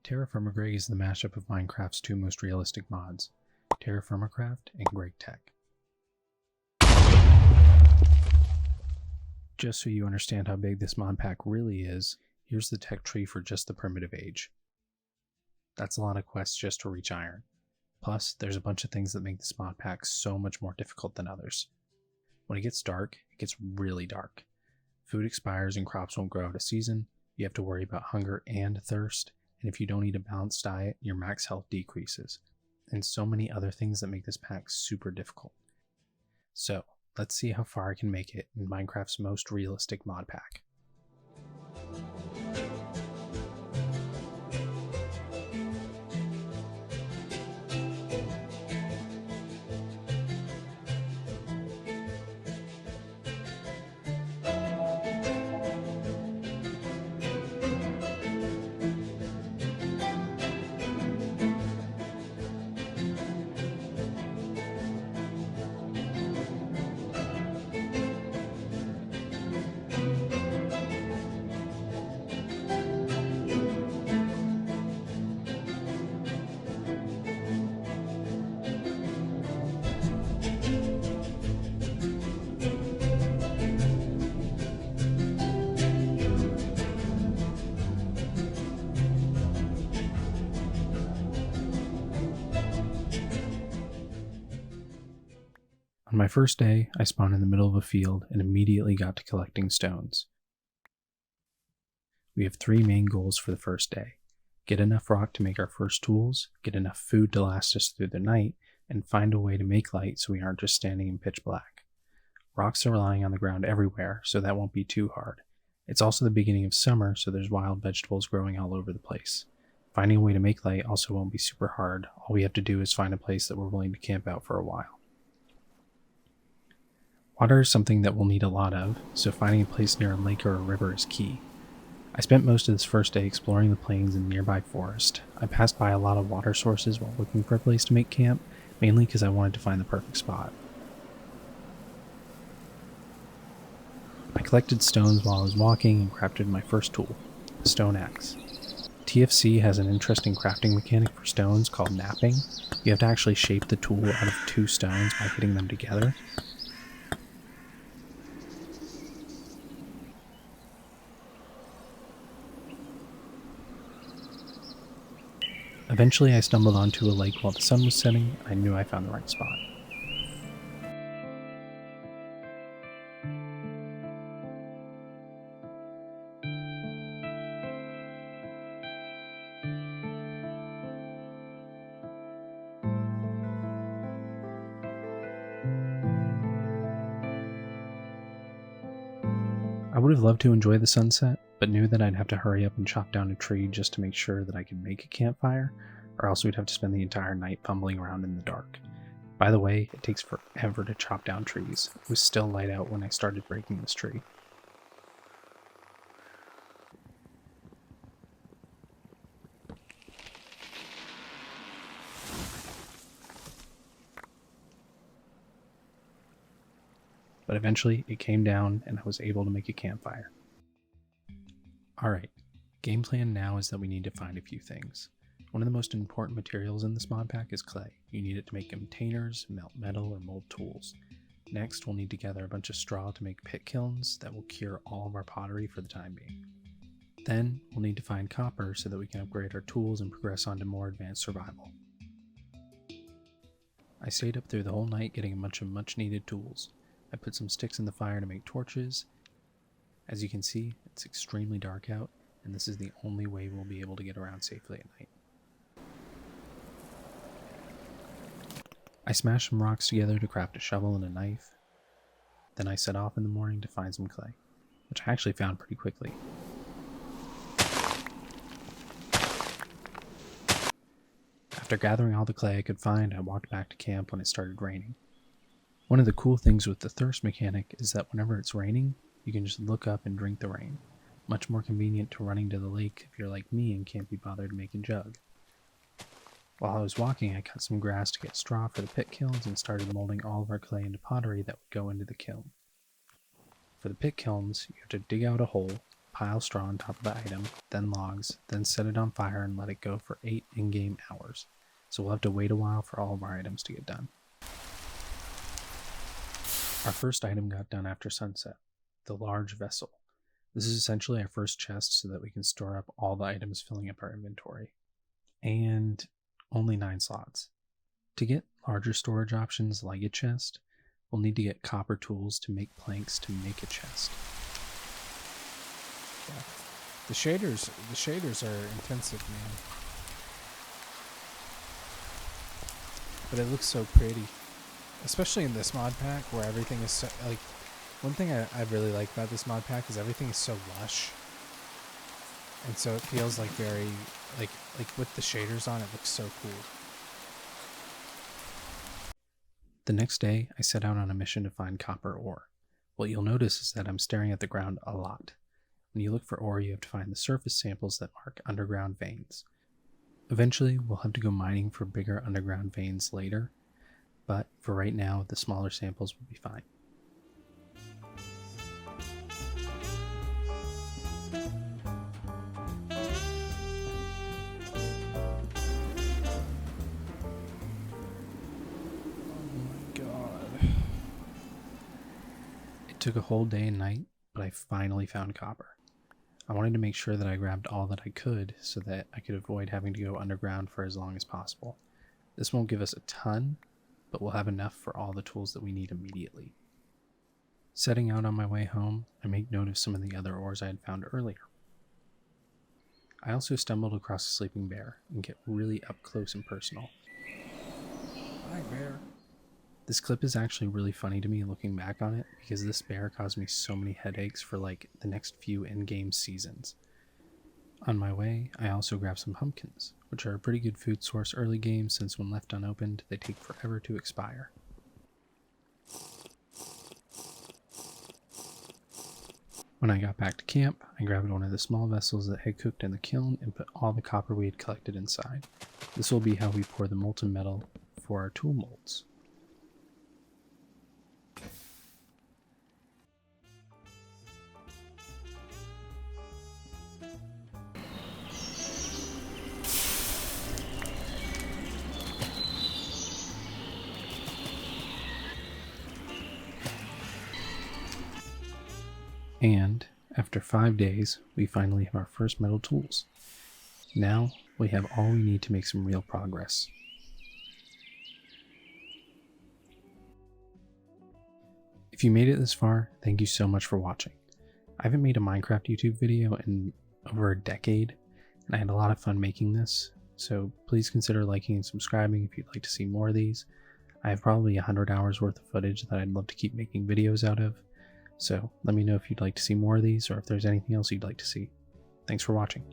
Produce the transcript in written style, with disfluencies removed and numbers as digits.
Terraformagray is the mashup of Minecraft's two most realistic mods, Terraformacraft and Great Tech. Just so you understand how big this mod pack really is, here's the tech tree for just the primitive age. That's a lot of quests just to reach iron. Plus, there's a bunch of things that make this mod pack so much more difficult than others. When it gets dark, it gets really dark. Food expires and crops won't grow out of season, you have to worry about hunger and thirst, and if you don't eat a balanced diet, your max health decreases, and so many other things that make this pack super difficult. So, let's see how far I can make it in Minecraft's most realistic mod pack. On my first day, I spawned in the middle of a field and immediately got to collecting stones. We have three main goals for the first day. Get enough rock to make our first tools, get enough food to last us through the night, and find a way to make light so we aren't just standing in pitch black. Rocks are lying on the ground everywhere, so that won't be too hard. It's also the beginning of summer, so there's wild vegetables growing all over the place. Finding a way to make light also won't be super hard. All we have to do is find a place that we're willing to camp out for a while. Water is something that we'll need a lot of, so finding a place near a lake or a river is key. I spent most of this first day exploring the plains and nearby forest. I passed by a lot of water sources while looking for a place to make camp, mainly because I wanted to find the perfect spot. I collected stones while I was walking and crafted my first tool, a stone axe. TFC has an interesting crafting mechanic for stones called napping. You have to actually shape the tool out of two stones by hitting them together. Eventually I stumbled onto a lake while the sun was setting, and I knew I found the right spot. I would have loved to enjoy the sunset, but knew that I'd have to hurry up and chop down a tree just to make sure that I could make a campfire, or else we'd have to spend the entire night fumbling around in the dark. By the way, it takes forever to chop down trees. It was still light out when I started breaking this tree. But eventually it came down and I was able to make a campfire. Alright, game plan now is that we need to find a few things. One of the most important materials in this mod pack is clay. You need it to make containers, melt metal, or mold tools. Next, we'll need to gather a bunch of straw to make pit kilns that will cure all of our pottery for the time being. Then, we'll need to find copper so that we can upgrade our tools and progress on to more advanced survival. I stayed up through the whole night getting a bunch of much needed tools. I put some sticks in the fire to make torches. As you can see, it's extremely dark out, and this is the only way we'll be able to get around safely at night. I smashed some rocks together to craft a shovel and a knife. Then I set off in the morning to find some clay, which I actually found pretty quickly. After gathering all the clay I could find, I walked back to camp when it started raining. One of the cool things with the thirst mechanic is that whenever it's raining, you can just look up and drink the rain. Much more convenient to running to the lake if you're like me and can't be bothered to make a jug. While I was walking, I cut some grass to get straw for the pit kilns and started molding all of our clay into pottery that would go into the kiln. For the pit kilns, you have to dig out a hole, pile straw on top of the item, then logs, then set it on fire and let it go for 8 in-game hours. So we'll have to wait a while for all of our items to get done. Our first item got done after sunset, the large vessel. This is essentially our first chest so that we can store up all the items filling up our inventory. And only 9 slots. To get larger storage options like a chest, we'll need to get copper tools to make planks to make a chest. Yeah. The shaders are intensive, man. But it looks so pretty. Especially in this mod pack where everything is so, like, one thing I really like about this mod pack is everything is so lush. And so it feels like very, like with the shaders on, it looks so cool. The next day, I set out on a mission to find copper ore. What you'll notice is that I'm staring at the ground a lot. When you look for ore, you have to find the surface samples that mark underground veins. Eventually, we'll have to go mining for bigger underground veins later, but for right now, the smaller samples will be fine. It took a whole day and night, but I finally found copper. I wanted to make sure that I grabbed all that I could so that I could avoid having to go underground for as long as possible. This won't give us a ton, but we'll have enough for all the tools that we need immediately. Setting out on my way home, I make note of some of the other ores I had found earlier. I also stumbled across a sleeping bear and get really up close and personal. Hi, bear. This clip is actually really funny to me looking back on it because this bear caused me so many headaches for like the next few in-game seasons. On my way, I also grabbed some pumpkins, which are a pretty good food source early game since when left unopened, they take forever to expire. When I got back to camp, I grabbed one of the small vessels that had cooked in the kiln and put all the copper we had collected inside. This will be how we pour the molten metal for our tool molds. And after 5 days, we finally have our first metal tools. Now we have all we need to make some real progress. If you made it this far, thank you so much for watching. I haven't made a Minecraft YouTube video in over a decade, and I had a lot of fun making this, so please consider liking and subscribing if you'd like to see more of these. I have probably 100 hours worth of footage that I'd love to keep making videos out of. So let me know if you'd like to see more of these or if there's anything else you'd like to see. Thanks for watching.